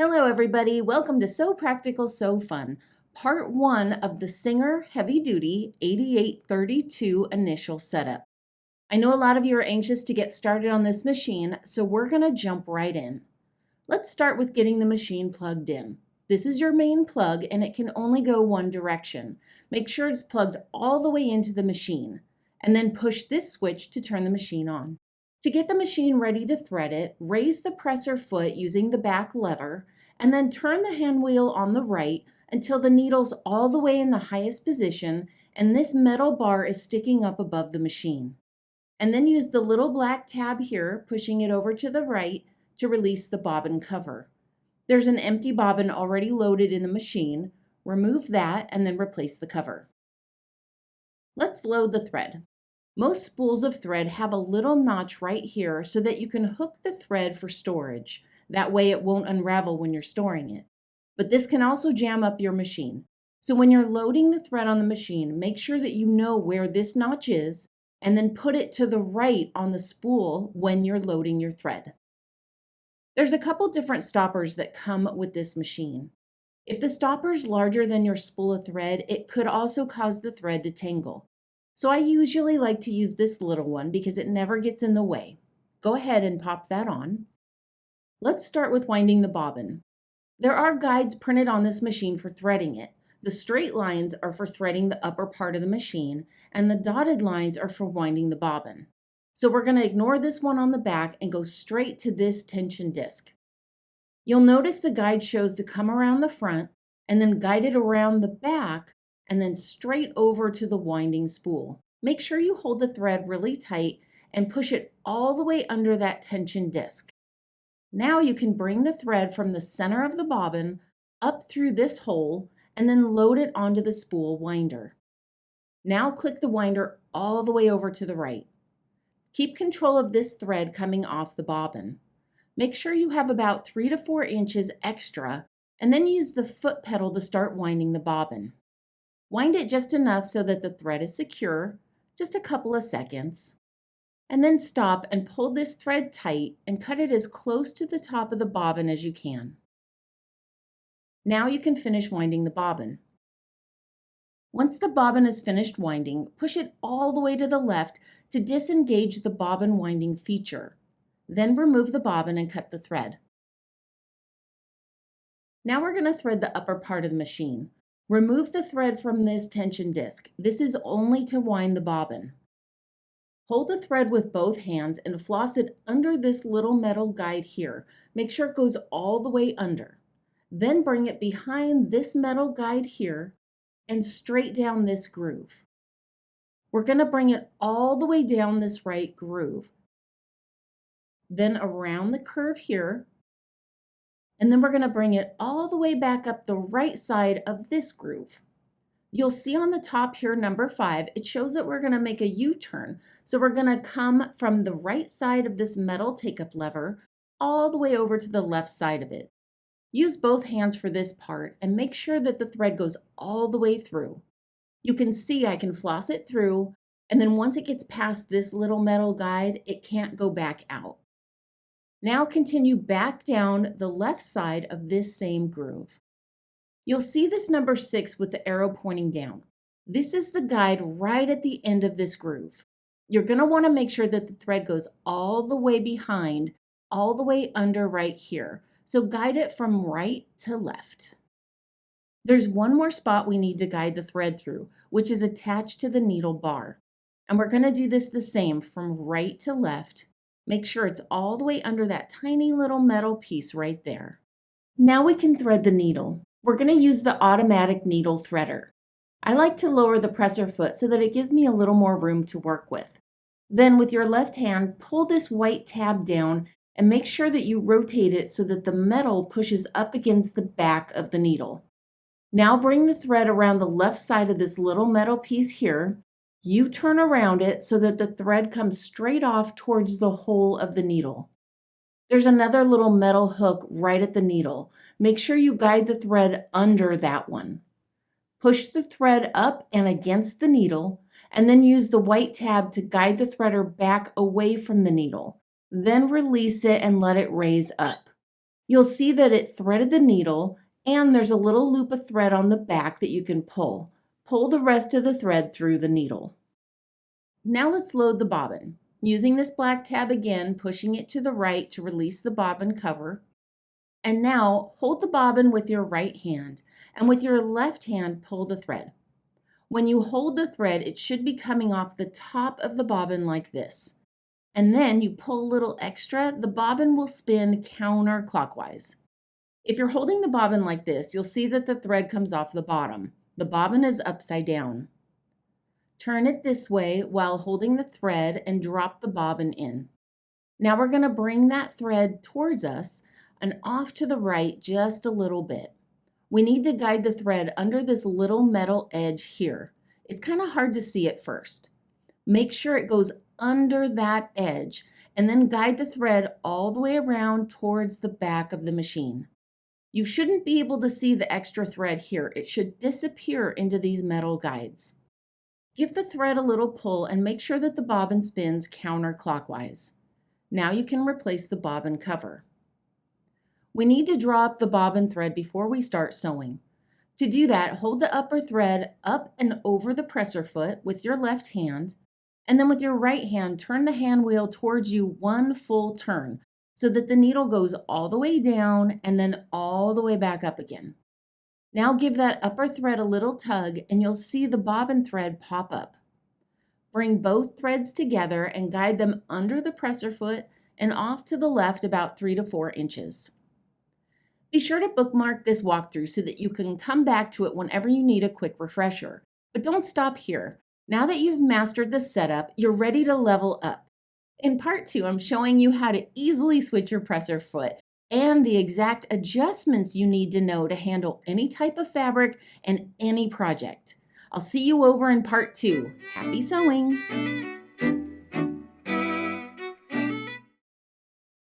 Hello everybody, welcome to So Practical, So Fun, part 1 of the Singer Heavy Duty 8832 initial setup. I know a lot of you are anxious to get started on this machine, so we're going to jump right in. Let's start with getting the machine plugged in. This is your main plug and it can only go one direction. Make sure it's plugged all the way into the machine, and then push this switch to turn the machine on. To get the machine ready to thread it, raise the presser foot using the back lever, and then turn the hand wheel on the right until the needle's all the way in the highest position and this metal bar is sticking up above the machine. And then use the little black tab here, pushing it over to the right to release the bobbin cover. There's an empty bobbin already loaded in the machine. Remove that and then replace the cover. Let's load the thread. Most spools of thread have a little notch right here so that you can hook the thread for storage. That way it won't unravel when you're storing it. But this can also jam up your machine. So when you're loading the thread on the machine, make sure that you know where this notch is and then put it to the right on the spool when you're loading your thread. There's a couple different stoppers that come with this machine. If the stopper is larger than your spool of thread, it could also cause the thread to tangle. So I usually like to use this little one because it never gets in the way. Go ahead and pop that on. Let's start with winding the bobbin. There are guides printed on this machine for threading it. The straight lines are for threading the upper part of the machine, and the dotted lines are for winding the bobbin. So we're going to ignore this one on the back and go straight to this tension disc. You'll notice the guide shows to come around the front and then guide it around the back and then straight over to the winding spool. Make sure you hold the thread really tight and push it all the way under that tension disc. Now you can bring the thread from the center of the bobbin up through this hole and then load it onto the spool winder. Now click the winder all the way over to the right. Keep control of this thread coming off the bobbin. Make sure you have about 3 to 4 inches extra and then use the foot pedal to start winding the bobbin. Wind it just enough so that the thread is secure, just a couple of seconds. And then stop and pull this thread tight and cut it as close to the top of the bobbin as you can. Now you can finish winding the bobbin. Once the bobbin is finished winding, push it all the way to the left to disengage the bobbin winding feature. Then remove the bobbin and cut the thread. Now we're going to thread the upper part of the machine. Remove the thread from this tension disc. This is only to wind the bobbin. Hold the thread with both hands and floss it under this little metal guide here. Make sure it goes all the way under. Then bring it behind this metal guide here and straight down this groove. We're going to bring it all the way down this right groove. Then around the curve here. And then we're going to bring it all the way back up the right side of this groove. You'll see on the top here, number 5, it shows that we're going to make a U-turn. So we're going to come from the right side of this metal take-up lever all the way over to the left side of it. Use both hands for this part and make sure that the thread goes all the way through. You can see I can floss it through, and then once it gets past this little metal guide, it can't go back out. Now continue back down the left side of this same groove. You'll see this number 6 with the arrow pointing down. This is the guide right at the end of this groove. You're going to want to make sure that the thread goes all the way behind, all the way under right here. So guide it from right to left. There's one more spot we need to guide the thread through, which is attached to the needle bar. And we're going to do this the same from right to left. Make sure it's all the way under that tiny little metal piece right there. Now we can thread the needle. We're going to use the automatic needle threader. I like to lower the presser foot so that it gives me a little more room to work with. Then with your left hand, pull this white tab down and make sure that you rotate it so that the metal pushes up against the back of the needle. Now bring the thread around the left side of this little metal piece here. You turn around it so that the thread comes straight off towards the hole of the needle. There's another little metal hook right at the needle. Make sure you guide the thread under that one. Push the thread up and against the needle, and then use the white tab to guide the threader back away from the needle. Then release it and let it raise up. You'll see that it threaded the needle, and there's a little loop of thread on the back that you can pull. Pull the rest of the thread through the needle. Now let's load the bobbin. Using this black tab again, pushing it to the right to release the bobbin cover. And now hold the bobbin with your right hand, and with your left hand pull the thread. When you hold the thread, it should be coming off the top of the bobbin like this. And then you pull a little extra, the bobbin will spin counterclockwise. If you're holding the bobbin like this, you'll see that the thread comes off the bottom. The bobbin is upside down. Turn it this way while holding the thread and drop the bobbin in. Now we're going to bring that thread towards us and off to the right just a little bit. We need to guide the thread under this little metal edge here. It's kind of hard to see at first. Make sure it goes under that edge and then guide the thread all the way around towards the back of the machine. You shouldn't be able to see the extra thread here. It should disappear into these metal guides. Give the thread a little pull and make sure that the bobbin spins counterclockwise. Now you can replace the bobbin cover. We need to draw up the bobbin thread before we start sewing. To do that, hold the upper thread up and over the presser foot with your left hand, and then with your right hand, turn the hand wheel towards you one full turn so that the needle goes all the way down and then all the way back up again. Now give that upper thread a little tug and you'll see the bobbin thread pop up. Bring both threads together and guide them under the presser foot and off to the left about 3 to 4 inches. Be sure to bookmark this walkthrough so that you can come back to it whenever you need a quick refresher. But don't stop here. Now that you've mastered the setup, you're ready to level up. In part 2, I'm showing you how to easily switch your presser foot and the exact adjustments you need to know to handle any type of fabric and any project. I'll see you over in part 2. Happy sewing!